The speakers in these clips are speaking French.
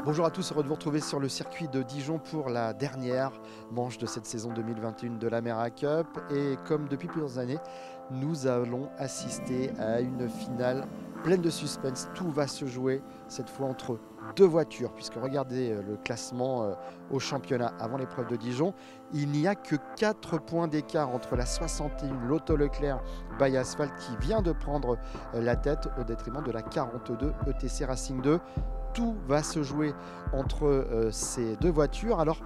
Bonjour à tous, heureux de vous retrouver sur le circuit de Dijon pour la dernière manche de cette saison 2021 de l'Amera Cup. Et comme depuis plusieurs années, nous allons assister à une finale pleine de suspense. Tout va se jouer cette fois entre deux voitures, puisque regardez le classement au championnat avant l'épreuve de Dijon. Il n'y a que 4 points d'écart entre la 61 Lotto Leclerc by Asphalt qui vient de prendre la tête au détriment de la 42 ETC Racing 2. Tout va se jouer entre ces deux voitures. Alors,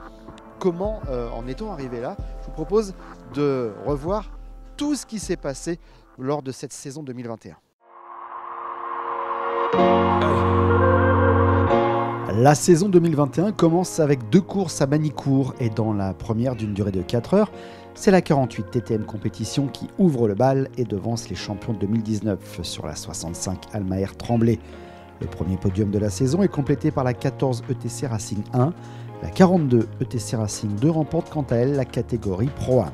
comment en est-on arrivé là? Je vous propose de revoir tout ce qui s'est passé lors de cette saison 2021. La saison 2021 commence avec deux courses à Magny-Cours et dans la première d'une durée de 4 heures, c'est la 48 TTM Compétition qui ouvre le bal et devance les champions de 2019 sur la 65 Almaer Tremblay. Le premier podium de la saison est complété par la 14 ETC Racing 1. La 42 ETC Racing 2 remporte quant à elle la catégorie Pro-Am.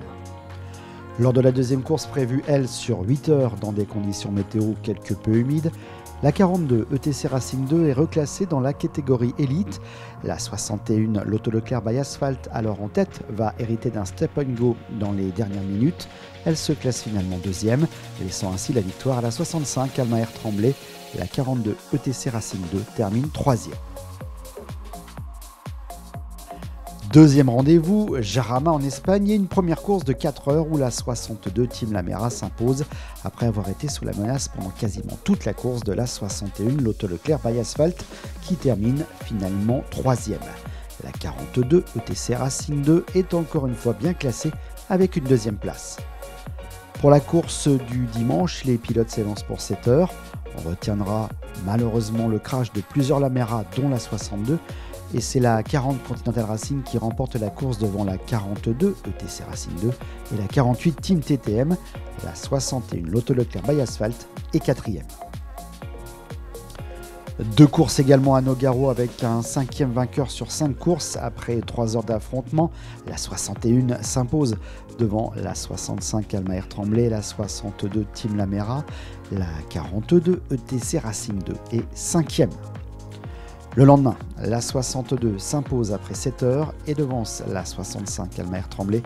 Lors de la deuxième course prévue, elle, sur 8 heures dans des conditions météo quelque peu humides, la 42 ETC Racing 2 est reclassée dans la catégorie élite. La 61 Lotto Leclerc by Asphalt, alors en tête, va hériter d'un step and go dans les dernières minutes. Elle se classe finalement deuxième, laissant ainsi la victoire à la 65 Almaer Tremblay. La 42 ETC Racing 2 termine troisième. Deuxième rendez-vous, Jarama en Espagne et une première course de 4 heures où la 62 Team Lamera s'impose après avoir été sous la menace pendant quasiment toute la course de la 61 Lotto Leclerc by Asphalt qui termine finalement troisième. La 42 ETC Racing 2 est encore une fois bien classée avec une deuxième place. Pour la course du dimanche, les pilotes s'élancent pour 7 heures. On retiendra malheureusement le crash de plusieurs Lamera dont la 62 et c'est la 40 Continental Racing qui remporte la course devant la 42 ETC Racing 2 et la 48 Team TTM. La 61 Lotto Leclerc by Asphalt est quatrième. Deux courses également à Nogaro avec un 5e vainqueur sur 5 courses après 3 heures d'affrontement. La 61 s'impose devant la 65 Almaer Tremblay, la 62 Team Lamera. La 42 ETC Racing 2 est 5e. Le lendemain, la 62 s'impose après 7 heures et devance la 65 Almaer Tremblay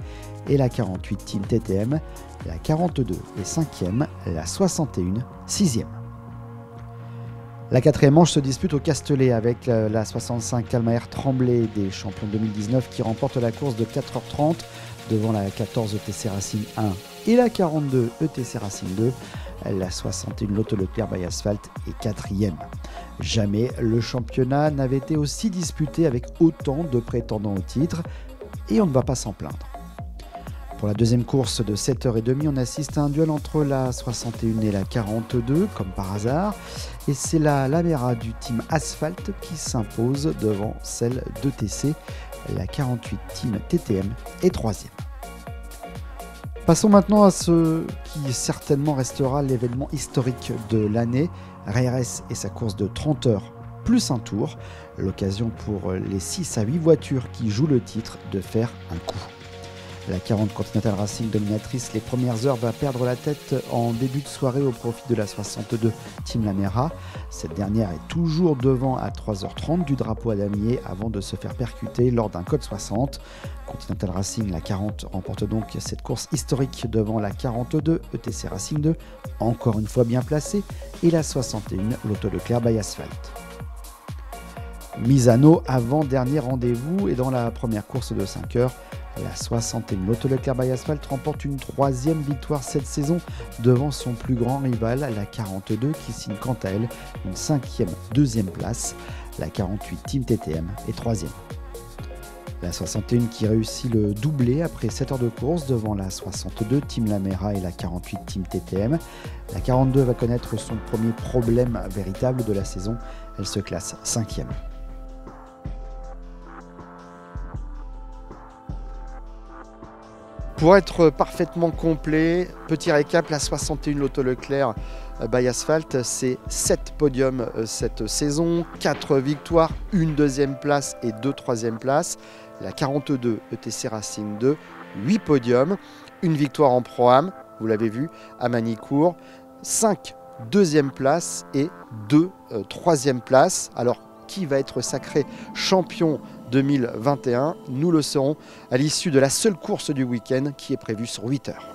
et la 48 Team TTM. La 42 est 5e, la 61 6e. La quatrième manche se dispute au Castellet avec la 65 Almaer Tremblay des champions 2019 qui remporte la course de 4h30 devant la 14 ETC Racing 1 et la 42 ETC Racing 2. La 61 Lotto Leclerc by Asphalt est quatrième. Jamais le championnat n'avait été aussi disputé avec autant de prétendants au titre et on ne va pas s'en plaindre. Pour la deuxième course de 7h30, on assiste à un duel entre la 61 et la 42, comme par hasard. Et c'est la Lamera du team Asphalt qui s'impose devant celle d'ETC. La 48 team TTM est troisième. Passons maintenant à ce qui certainement restera l'événement historique de l'année. RS et sa course de 30 heures plus un tour. L'occasion pour les 6 à 8 voitures qui jouent le titre de faire un coup. La 40 Continental Racing dominatrice les premières heures va perdre la tête en début de soirée au profit de la 62 Team Lamera. Cette dernière est toujours devant à 3h30 du drapeau à damier avant de se faire percuter lors d'un code 60. Continental Racing, la 40, remporte donc cette course historique devant la 42 ETC Racing 2, encore une fois bien placée, et la 61 Lotto Leclerc by Asphalt. Misano avant-dernier rendez-vous et dans la première course de 5 heures, la 61 Lotto Leclerc by Asphalt remporte une 3e victoire cette saison devant son plus grand rival, la 42 qui signe quant à elle une 5e deuxième place. La 48 Team TTM est 3e. La 61 qui réussit le doublé après 7 heures de course devant la 62 Team Lamera et la 48 Team TTM. La 42 va connaître son premier problème véritable de la saison, elle se classe 5e. Pour être parfaitement complet, petit récap, la 61 Lotto Leclerc by Asphalt, c'est 7 podiums cette saison, 4 victoires, une deuxième place et 2 troisièmes places. La 42 ETC Racing 2, 8 podiums, une victoire en Pro-Am, vous l'avez vu, à Magny-Cours, 5 2e place et 2 3e places. Alors, qui va être sacré champion 2021? Nous le saurons à l'issue de la seule course du week-end qui est prévue sur 8 heures.